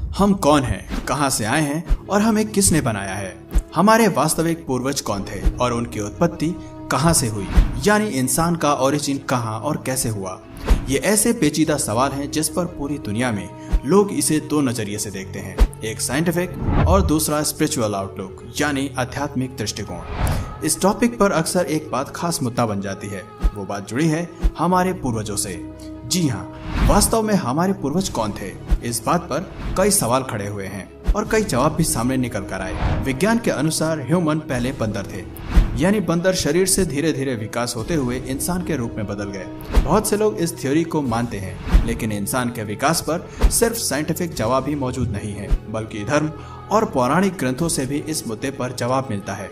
हम कौन हैं, कहां से आए हैं और हमें किसने बनाया है। हमारे वास्तविक पूर्वज कौन थे और उनकी उत्पत्ति कहां से हुई, यानी इंसान का ओरिजिन कहां और कैसे हुआ। ये ऐसे पेचीदा सवाल हैं जिस पर पूरी दुनिया में लोग इसे दो नजरिए से देखते हैं, एक साइंटिफिक और दूसरा स्पिरिचुअल आउटलुक यानी आध्यात्मिक दृष्टिकोण। इस टॉपिक पर अक्सर एक बात खास मुद्दा बन जाती है, वो बात जुड़ी है हमारे पूर्वजों से। जी हाँ, वास्तव में हमारे पूर्वज कौन थे, इस बात पर कई सवाल खड़े हुए हैं और कई जवाब भी सामने निकल कर आए। विज्ञान के अनुसार ह्यूमन पहले बंदर थे, यानी बंदर शरीर से धीरे धीरे विकास होते हुए इंसान के रूप में बदल गए। बहुत से लोग इस थ्योरी को मानते हैं, लेकिन इंसान के विकास पर सिर्फ साइंटिफिक जवाब ही मौजूद नहीं है, बल्कि धर्म और पौराणिक ग्रंथों से भी इस मुद्दे पर जवाब मिलता है।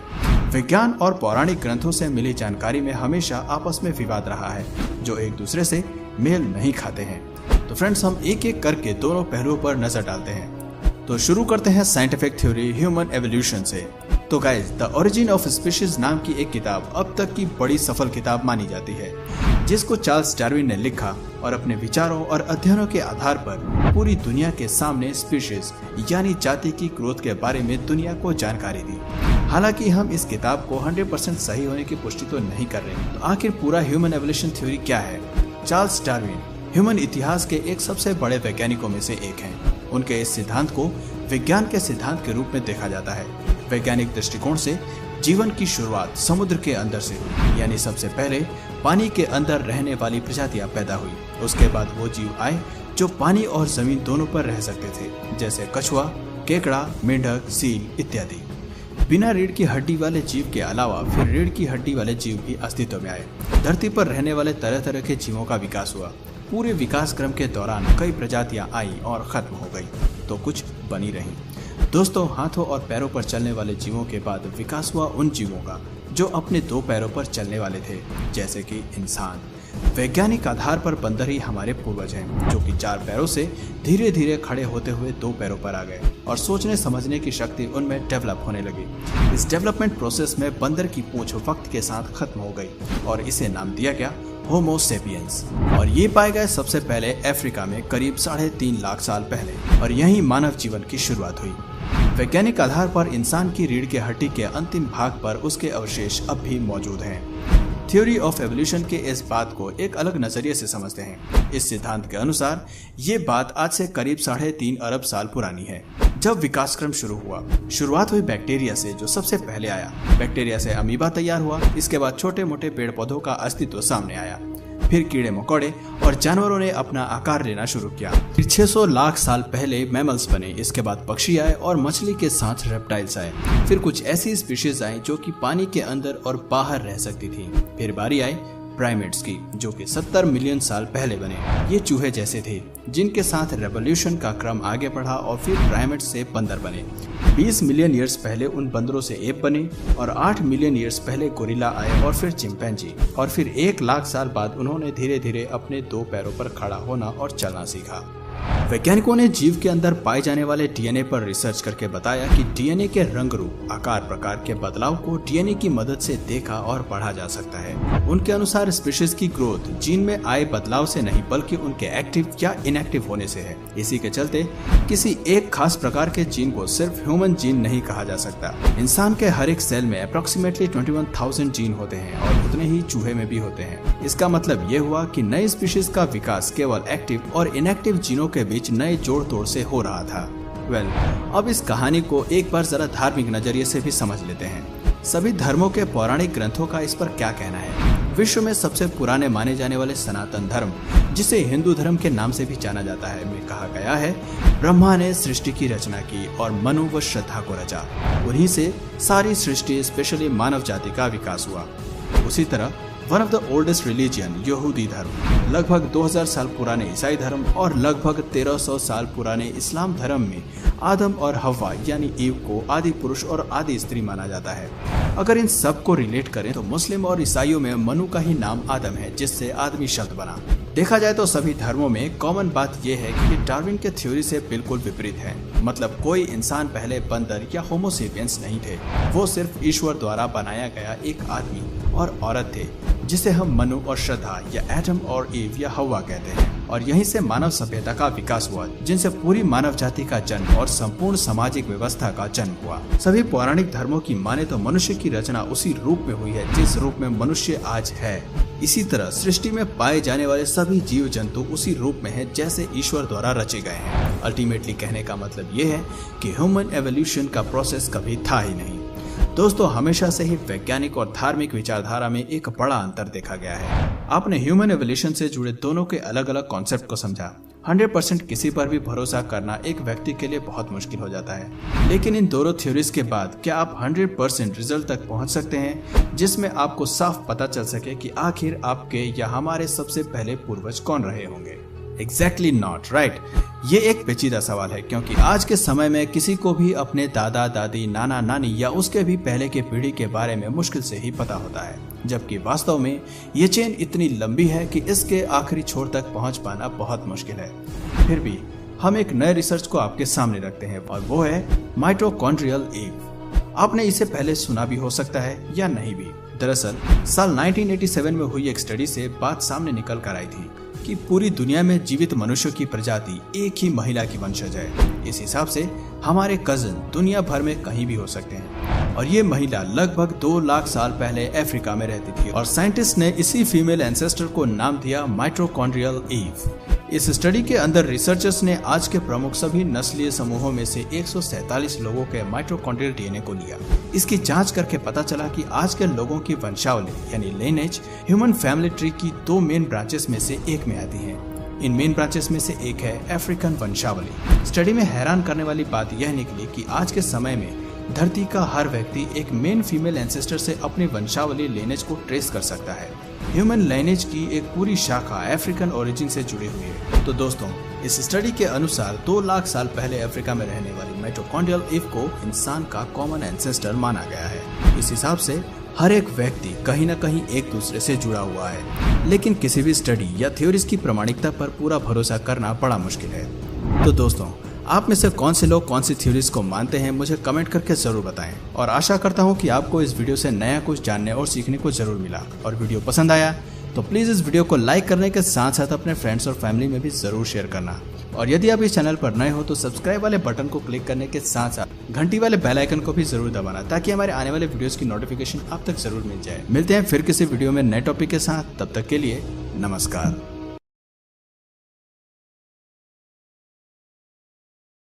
विज्ञान और पौराणिक ग्रंथों से मिली जानकारी में हमेशा आपस में विवाद रहा है, जो एक दूसरे से मेल नहीं खाते हैं। तो फ्रेंड्स, हम एक एक करके दोनों पहलुओं पर नजर डालते हैं। तो शुरू करते हैं साइंटिफिक थ्योरी ह्यूमन एवोल्यूशन से। तो guys, the origin of species नाम की एक किताब अब तक की बड़ी सफल किताब मानी जाती है, जिसको चार्ल्स डार्विन ने लिखा और अपने विचारों और अध्ययनों के आधार पर पूरी दुनिया के सामने स्पीशीज यानी जाति की ग्रोथ के बारे में दुनिया को जानकारी दी। हालांकि हम इस किताब को 100% सही होने की पुष्टि तो नहीं कर रहे। तो आखिर पूरा ह्यूमन एवोल्यूशन थ्योरी क्या है? चार्ल्स डार्विन ह्यूमन इतिहास के एक सबसे बड़े वैज्ञानिकों में से एक हैं। उनके इस सिद्धांत को विज्ञान के सिद्धांत के रूप में देखा जाता है। वैज्ञानिक दृष्टिकोण से जीवन की शुरुआत समुद्र के अंदर से हुई, यानी सबसे पहले पानी के अंदर रहने वाली प्रजातियां पैदा हुई। उसके बाद वो जीव आए जो पानी और जमीन दोनों पर रह सकते थे, जैसे कछुआ, केकड़ा, मेंढक, सील इत्यादि। बिना रीढ़ की हड्डी वाले जीव के अलावा फिर रीढ़ की हड्डी वाले जीव भी अस्तित्व में आए। धरती पर रहने वाले तरह तरह के जीवों का विकास हुआ। पूरे विकास क्रम के दौरान कई प्रजातियां आई और खत्म हो गई, तो कुछ बनी रहीं। दोस्तों, हाथों और पैरों पर चलने वाले जीवों के बाद विकास हुआ उन जीवों का जो अपने दो पैरों पर चलने वाले थे, जैसे कि इंसान। वैज्ञानिक आधार पर बंदर ही हमारे पूर्वज हैं, जो कि 4 पैरों से धीरे धीरे खड़े होते हुए 2 पैरों पर आ गए और सोचने समझने की शक्ति उनमें डेवलप होने लगी। इस डेवलपमेंट प्रोसेस में बंदर की पूंछ वक्त के साथ खत्म हो गई और इसे नाम दिया गया होमो सेपियंस। और ये पाए गए सबसे पहले अफ्रीका में करीब 3.5 लाख साल पहले, और यहीं मानव जीवन की शुरुआत हुई। वैज्ञानिक आधार पर इंसान की रीढ़ के हड्डी के अंतिम भाग पर उसके अवशेष अब भी मौजूद हैं। थ्योरी ऑफ एवोल्यूशन के इस बात को एक अलग नजरिए से समझते हैं। इस सिद्धांत के अनुसार ये बात आज से करीब 3.5 अरब साल पुरानी है, जब विकास क्रम शुरू हुआ। शुरुआत हुई बैक्टीरिया से, जो सबसे पहले आया। बैक्टीरिया से अमीबा तैयार हुआ। इसके बाद छोटे मोटे पेड़ पौधों का अस्तित्व सामने आया। फिर कीड़े मकोड़े और जानवरों ने अपना आकार लेना शुरू किया। फिर 600 लाख साल पहले मैमल्स बने। इसके बाद पक्षी आए और मछली के साथ रेप्टाइल्स आए। फिर कुछ ऐसी स्पीशीज आई जो कि पानी के अंदर और बाहर रह सकती थी। फिर बारी आई प्राइमेट्स की, जो कि 70 मिलियन साल पहले बने। ये चूहे जैसे थे, जिनके साथ रेवोल्यूशन का क्रम आगे बढ़ा और फिर प्राइमेट्स से बंदर बने। 20 मिलियन ईयर्स पहले उन बंदरों से एप बने और 8 मिलियन ईयर्स पहले गोरिल्ला आए और फिर चिंपैंजी, और फिर 1 लाख साल बाद उन्होंने धीरे धीरे अपने 2 पैरों पर खड़ा होना और चलना सीखा। वैज्ञानिकों ने जीव के अंदर पाए जाने वाले डीएनए पर रिसर्च करके बताया कि डीएनए के रंग रूप, आकार प्रकार के बदलाव को डीएनए की मदद से देखा और पढ़ा जा सकता है। उनके अनुसार स्पीशीज की ग्रोथ जीन में आए बदलाव से नहीं, बल्कि उनके एक्टिव या इनएक्टिव होने से है। इसी के चलते किसी एक खास प्रकार के जीन को सिर्फ ह्यूमन जीन नहीं कहा जा सकता। इंसान के हर एक सेल में अप्रोक्सीमेटली 21,000 जीन होते हैं और उतने ही चूहे में भी होते हैं। इसका मतलब ये हुआ कि नई स्पीशीज का विकास केवल एक्टिव और इनएक्टिव जीनों के बीच नए जोड़ तोड़ से हो रहा था। अब इस कहानी को एक बार जरा धार्मिक नजरिए से भी समझ लेते हैं। सभी धर्मों के पौराणिक ग्रंथों का इस पर क्या कहना है? विश्व में सबसे पुराने माने जाने वाले सनातन धर्म, जिसे हिंदू धर्म के नाम से भी जाना जाता है, में कहा गया है ब्रह्मा ने सृष्टि की रचना की और मनु व श्रद्धा को रचा। उन्हीं से सारी सृष्टि, स्पेशली मानव जाति का विकास हुआ। उसी तरह one of the oldest religion यहूदी धर्म, लगभग 2000 साल पुराने ईसाई धर्म और लगभग 1300 साल पुराने इस्लाम धर्म में आदम और हव्वा यानी ईव को आदि पुरुष और आदि स्त्री माना जाता है। अगर इन सब को रिलेट करें तो मुस्लिम और ईसाइयों में मनु का ही नाम आदम है, जिससे आदमी शब्द बना। देखा जाए तो सभी धर्मों में कॉमन बात यह है कि डार्विन के थ्योरी से बिल्कुल विपरीत है। मतलब कोई इंसान पहले बंदर या होमो सेपियंस नहीं थे, वो सिर्फ ईश्वर द्वारा बनाया गया एक आदमी और औरत थे, जिसे हम मनु और श्रद्धा या एडम और ईव या हवा कहते हैं। और यहीं से मानव सभ्यता का विकास हुआ, जिनसे पूरी मानव जाति का जन्म और संपूर्ण सामाजिक व्यवस्था का जन्म हुआ। सभी पौराणिक धर्मों की माने तो मनुष्य की रचना उसी रूप में हुई है जिस रूप में मनुष्य आज है। इसी तरह सृष्टि में पाए जाने वाले सभी जीव जंतु उसी रूप में है जैसे ईश्वर द्वारा रचे गए हैं। अल्टीमेटली कहने का मतलब ये है कि ह्यूमन एवोल्यूशन का प्रोसेस कभी था ही नहीं। दोस्तों, हमेशा से ही वैज्ञानिक और धार्मिक विचारधारा में एक बड़ा अंतर देखा गया है। आपने ह्यूमन एवोल्यूशन से जुड़े दोनों के अलग अलग कॉन्सेप्ट को समझा। 100% किसी पर भी भरोसा करना एक व्यक्ति के लिए बहुत मुश्किल हो जाता है, लेकिन इन दोनों थ्योरीज के बाद क्या आप 100% रिजल्ट तक पहुंच सकते हैं जिसमें आपको साफ पता चल सके कि आखिर आपके या हमारे सबसे पहले पूर्वज कौन रहे होंगे? Exactly not right. ये एक पेचीदा सवाल है, क्योंकि आज के समय में किसी को भी अपने दादा दादी, नाना नानी या उसके भी पहले के पीढ़ी के बारे में मुश्किल से ही पता होता है, जबकि वास्तव में ये चेन इतनी लंबी है कि इसके आखिरी छोर तक पहुंच पाना बहुत मुश्किल है। फिर भी हम एक नए रिसर्च को आपके सामने रखते हैं, और वो है माइटोकॉन्ड्रियल ईव। आपने इसे पहले सुना भी हो सकता है या नहीं भी। दरअसल साल 1987 में हुई एक स्टडी से बात सामने निकल कर आई थी कि पूरी दुनिया में जीवित मनुष्यों की प्रजाति एक ही महिला की वंशज है। इस हिसाब से हमारे कजिन दुनिया भर में कहीं भी हो सकते हैं, और ये महिला लगभग 2 लाख साल पहले अफ्रीका में रहती थी, और साइंटिस्ट ने इसी फीमेल एंसेस्टर को नाम दिया माइटोकॉन्ड्रियल ईव। इस स्टडी के अंदर रिसर्चर्स ने आज के प्रमुख सभी नस्लीय समूहों में से 147 लोगों के माइटोकॉन्ड्रियल डीएनए को लिया। इसकी जांच करके पता चला कि आज के लोगों की वंशावली यानी लिनेज ह्यूमन फैमिली ट्री की 2 मेन ब्रांचेस में से एक में आती है। इन मेन ब्रांचेस में से एक है अफ्रीकन वंशावली। स्टडी में हैरान करने वाली बात यह निकली कि आज के समय में धरती का हर व्यक्ति एक मेन फीमेल एंसेस्टर से अपनी वंशावली लिनेज को ट्रेस कर सकता है। ह्यूमन लाइनेज की एक पूरी शाखा अफ्रीकन ओरिजिन से जुड़ी हुई है। तो दोस्तों, इस स्टडी के अनुसार 2 लाख साल पहले अफ्रीका में रहने वाली माइटोकॉन्ड्रियल ईव को इंसान का कॉमन एंसेस्टर माना गया है। इस हिसाब से हर एक व्यक्ति कहीं न कहीं एक दूसरे से जुड़ा हुआ है, लेकिन किसी भी स्टडी या थ्योरीज की प्रामाणिकता पर पूरा भरोसा करना बड़ा मुश्किल है। तो दोस्तों, आप में से कौन से लोग कौन सी थ्योरीज को मानते हैं, मुझे कमेंट करके जरूर बताएं। और आशा करता हूं कि आपको इस वीडियो से नया कुछ जानने और सीखने को जरूर मिला। और वीडियो पसंद आया तो प्लीज इस वीडियो को लाइक करने के साथ साथ अपने फ्रेंड्स और फैमिली में भी जरूर शेयर करना। और यदि आप इस चैनल पर नए हो तो सब्सक्राइब वाले बटन को क्लिक करने के साथ साथ घंटी वाले बेल आइकन को भी जरूर दबाना, ताकि हमारे आने वाले वीडियोस की नोटिफिकेशन आप तक जरूर मिल जाए। मिलते हैं फिर किसी वीडियो में नए टॉपिक के साथ, तब तक के लिए नमस्कार।